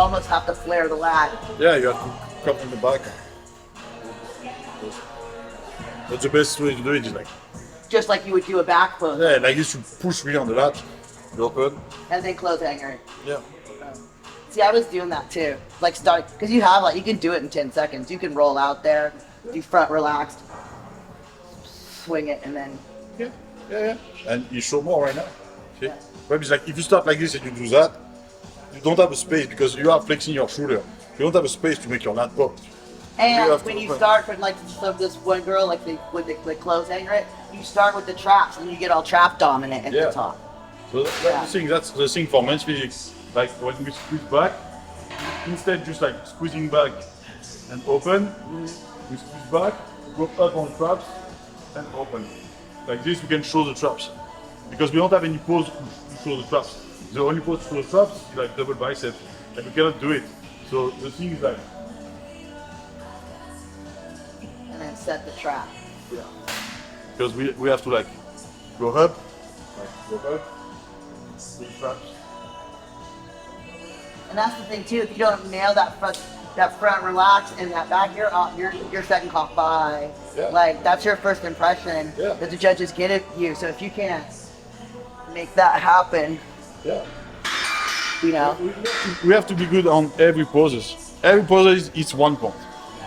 almost have to flare the lat. Yeah, you have to come from the back. That's the best way to do it, is like, Just like you would do a back close. yeah, like this, you push really on the lat, you open. And then close hanger. Yeah. See, I was doing that too. Like start, because you have like, you can do it in 10 seconds. You can roll out there, do front relaxed, swing it, and then. Yeah. And you show more right now. See? Yeah. But it's like, if you start like this and you do that, you don't have a space because you are flexing your shoulder. You don't have a space to make your lat pop. And when you start from like this one girl, like with the close hanger, you start with the traps and you get all trap dominant at the top. So that's the thing for men's physique. Like when we squeeze back, instead just like squeezing back and open, we squeeze back, go up on traps and open. Like this we can show the traps. Because we don't have any pose to show the traps. The only pose to show the traps is like double bicep. And we cannot do it. So the thing is like, and then set the trap. yeah. Because we have to like go up, do the traps. And that's the thing too. If you don't nail that front relax and that back, you're second caught by. Yeah. Like that's your first impression that the judges get of you. So if you can't make that happen, you know, we have to be good on every poses. Every pose is 1 point.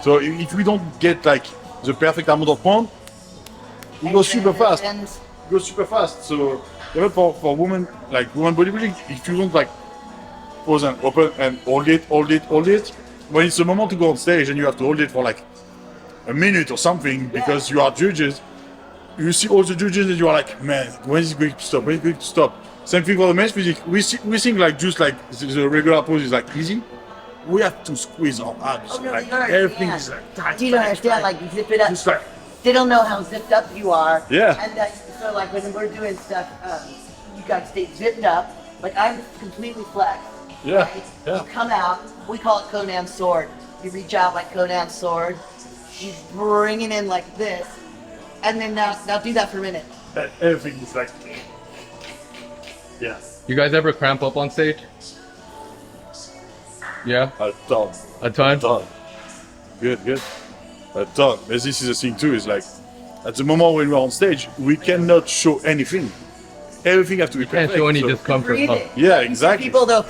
So if we don't get like the perfect amount of point, we go super fast. Go super fast. So even for women, like women bodybuilding, if you don't like pose and open and hold it, when it's the moment to go on stage and you have to hold it for like a minute or something because you are judges, you see all the judges and you are like, man, when is it going to stop? When is it going to stop? Same thing for the men's physique. We think like just like the regular pose is like easy. We have to squeeze our abs. Oh, no, like everything is like tight. You don't understand, like you zip it up. Just like, they don't know how zipped up you are. Yeah. And so like when we're doing stuff, you got to stay zipped up. Like I'm completely flexed. Yeah. Right? Yeah. You come out. We call it Conan's sword. You reach out like Conan's sword. You bring it in like this, and then now do that for a minute. everything is like, yeah. You guys ever cramp up on stage? Yeah? A ton. A ton? A ton. Good. A ton. But this is the thing too, is like, at the moment when we're on stage, we cannot show anything. Everything has to be perfect. Can't show any discomfort. Huh? Yeah, exactly. People though,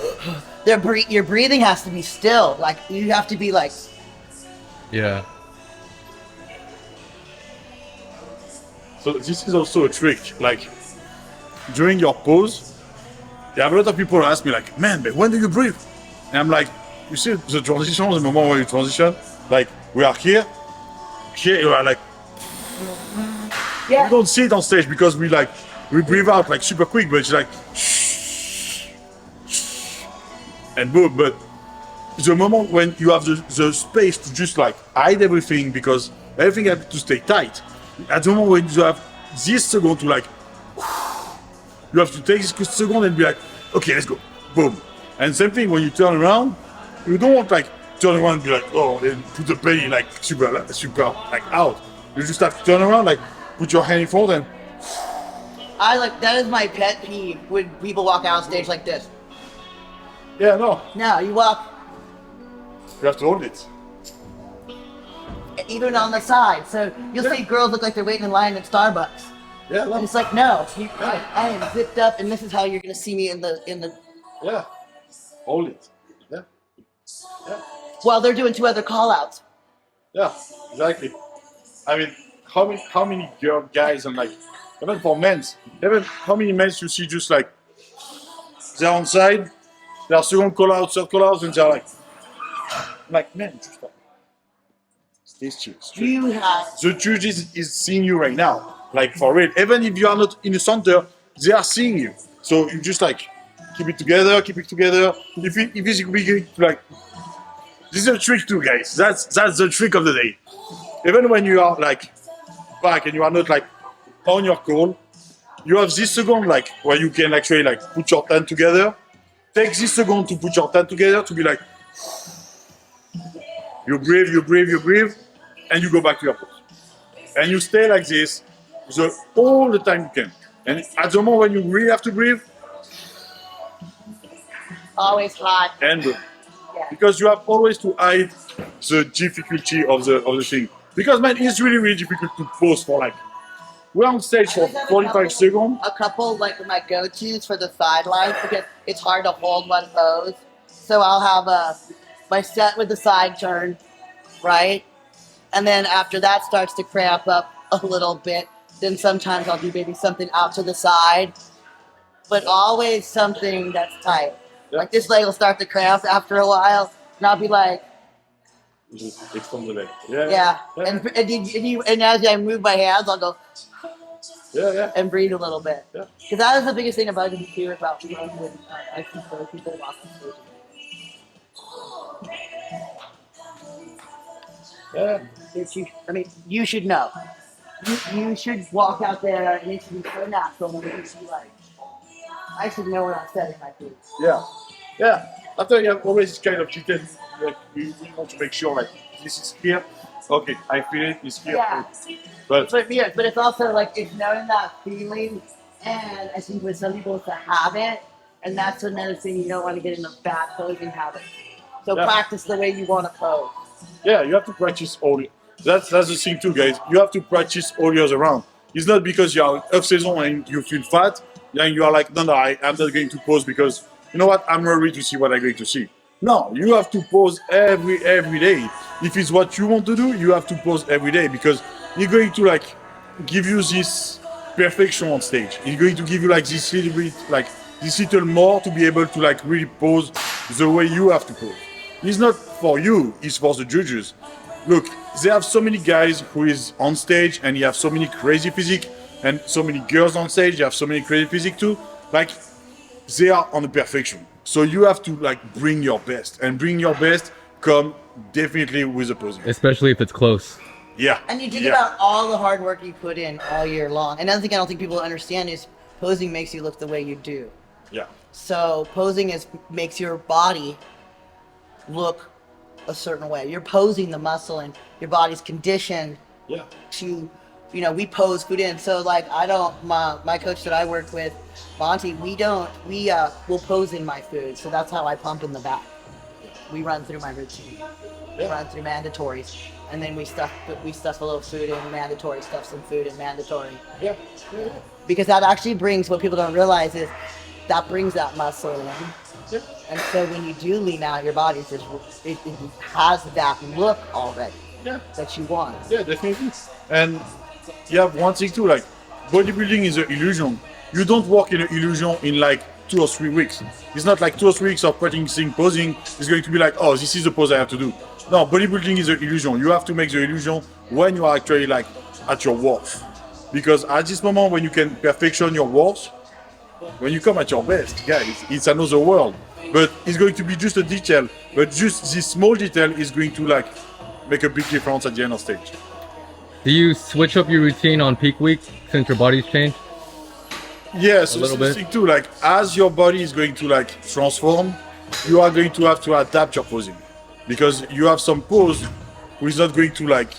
your breathing has to be still. Like you have to be like. Yeah. So this is also a trick. Like during your pose, there are a lot of people who ask me like, man, but when do you breathe? And I'm like, you see the transition, the moment where you transition, like we are here you are like, Yeah. we don't see it on stage because we breathe out like super quick, but it's like, and boom. But the moment when you have the space to just like hide everything because everything has to stay tight. At the moment when you have this second to like, you have to take this second and be like, okay, let's go, boom. And same thing when you turn around, you don't want like turn around and be like, oh, and put the belly like super like out. You just have to turn around, like put your hand in front and. That is my pet peeve when people walk out on stage like this. Yeah, no, No, you walk you have to hold it. even on the side. So you'll see girls look like they're waiting in line at Starbucks. Yeah, And no. it's like, no, I am zipped up, and this is how you're gonna see me in the. Yeah, hold it. Yeah, While they're doing 2 other call-outs. yeah, exactly. I mean, how many guys and like, even for men's, even how many men you see just like, they're on side, they're second call out, third call out, and they're like, man, just like, stay straight. You have. The judge is seeing you right now, like for real. Even if you are not in the center, they are seeing you. So you just like keep it together. If it's big, like this is a trick too, guys. That's the trick of the day. Even when you are like back and you are not like on your call, you have this second like where you can actually like put your hand together. Take this second to put your hand together to be like you breathe, and you go back to your pose. And you stay like this all the time you can. And at the moment when you really have to breathe, Always hot. and boom. Yeah. because you have always to hide the difficulty of the thing. Because man, it's really really difficult to pose for like we're on stage for 45 seconds. A couple like my go-tos for the sidelines because it's hard to hold one pose. So I'll have my set with the side turn, right? And then after that starts to cramp up a little bit, then sometimes I'll do maybe something out to the side, but always something that's tight. Yeah. Like this leg will start to cramp after a while, and I'll be like, Just extend the leg. Yeah. yeah. Yeah. And as I move my hands, I'll go Yeah. and breathe a little bit. Yeah. Because that is the biggest thing about it too, about when I see people walk the stage. Yeah. You should know. You should walk out there and it should be so natural and it should be like, I should know when I'm setting my feet. Yeah. Yeah. After you have always kind of cheated, like we want to make sure like this is here. Okay, I feel it, it's here. Yeah. But But it's also like it's knowing that feeling, and I think with some people it's a habit, and that's another thing you don't want to get in a bad posing habit. So Yeah. practice the way you want to pose. yeah, you have to practice all. That's the thing too, guys. You have to practice all years around. It's not because you are off season and you feel fat, and you are like, no, I'm not going to pose because you know what? I'm ready to see what I'm going to see. No, you have to pose every day. If it's what you want to do, you have to pose every day because you're going to like give you this perfection on stage. It's going to give you like this little bit, like this little more to be able to like really pose the way you have to pose. It's not for you, it's for the judges. Look, they have so many guys who is on stage and you have so many crazy physique and so many girls on stage, you have so many crazy physique too. Like they are on the perfection. So you have to like bring your best and bring your best come definitely with the posing. Especially if it's close. Yeah. And you think yeah. about all the hard work you put in all year long. Another thing I don't think people understand is posing makes you look the way you do. Yeah. So posing makes your body look a certain way. You're posing the muscle and your body's conditioned Yeah. to, we pose food in. So like my coach that I work with, Monty, we'll pose in my food. So that's how I pump in the back. We run through my routine. We Yeah. run through mandatories. And then we stuff a little food in mandatory, stuff some food in mandatory. Yeah. Because that actually brings, what people don't realize is that brings that muscle in. Yeah. And so when you do lean out, your body just it has that look already Yeah. that you want. Yeah, definitely. And you have one thing too, like bodybuilding is an illusion. You don't work in an illusion in like 2 or 3 weeks. It's not like 2 or 3 weeks of practicing posing. It's going to be like, oh, this is the pose I have to do. No, bodybuilding is an illusion. You have to make the illusion when you are actually like at your worst. Because at this moment when you can perfection your worst, when you come at your best, guys, it's another world. But it's going to be just a detail. But just this small detail is going to like make a big difference at the end of stage. Do you switch up your routine on peak week since your body's changed? Yes, A little this is bit. the thing too. Like as your body is going to like transform, you are going to have to adapt your posing because you have some pose who is not going to like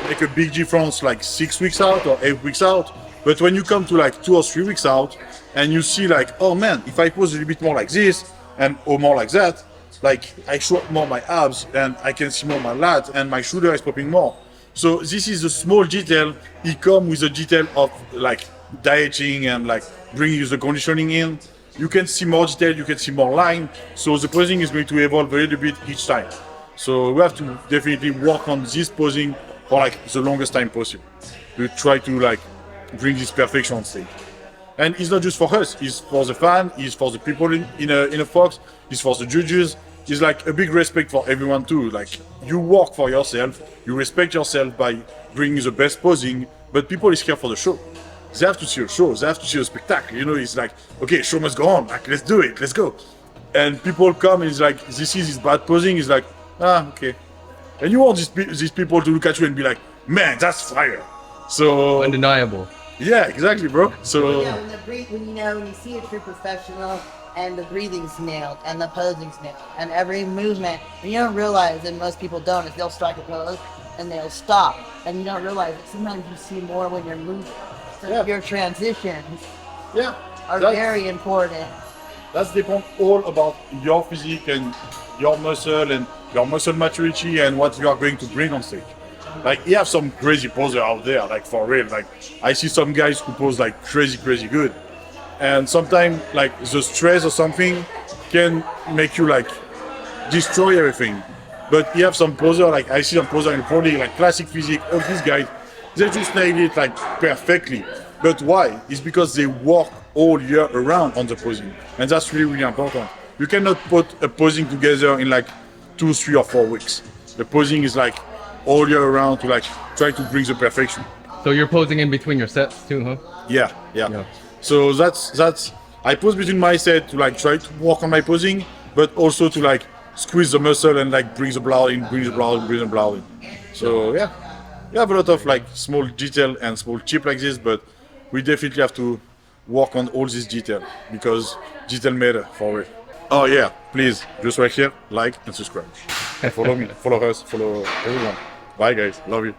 make a big difference like 6 weeks out or 8 weeks out. But when you come to like 2 or 3 weeks out and you see like, oh man, if I pose a little bit more like this and or more like that, like I show up more my abs and I can see more my lat and my shoulder is popping more. So this is a small detail. It comes with a detail of like dieting and like bringing the conditioning in. You can see more detail, you can see more line. So the posing is going to evolve a little bit each time. So we have to definitely work on this posing for like the longest time possible. We try to like bring this perfection on stage. And it's not just for us, it's for the fan, it's for the people in a Fox, it's for the judges. It's like a big respect for everyone too. Like you work for yourself, you respect yourself by bringing the best posing, but people is here for the show. They have to see a show, they have to see a spectacle. It's like, okay, show must go on, like let's do it, let's go. And people come and it's like, this is bad posing, it's like, okay. And you want these people to look at you and be like, man, that's fire. So Undeniable. yeah, exactly, bro. So Yeah, when you see a true professional and the breathing's nailed and the posing's nailed and every movement, and you don't realize, and most people don't, is they'll strike a pose and they'll stop. And you don't realize that sometimes you see more when you're moving. So Yeah. your transitions yeah, are that's- very important. That's depend all about your physique and your muscle maturity and what you are going to bring on stage. Like you have some crazy poser out there, like for real. Like I see some guys who pose like crazy good, and sometimes like the stress or something can make you like destroy everything. But you have some poser, like I see some poser in Pro League, like classic physique, all these guys, they just nail it like perfectly. But why? It's because they work all year around on the posing. And that's really important. You cannot put a posing together in like 2, 3 or 4 weeks. The posing is like all year around to like try to bring the perfection. So you're posing in between your sets too, huh? Yeah. So that's I pose between my set to like try to work on my posing, but also to like squeeze the muscle and like bring the blood in. So yeah, we have a lot of like small detail and small chip like this, but we definitely have to work on all this detail because detail matter for it. Oh yeah, please just right here, like and subscribe. Follow me, follow us, follow everyone. Bye guys, love you.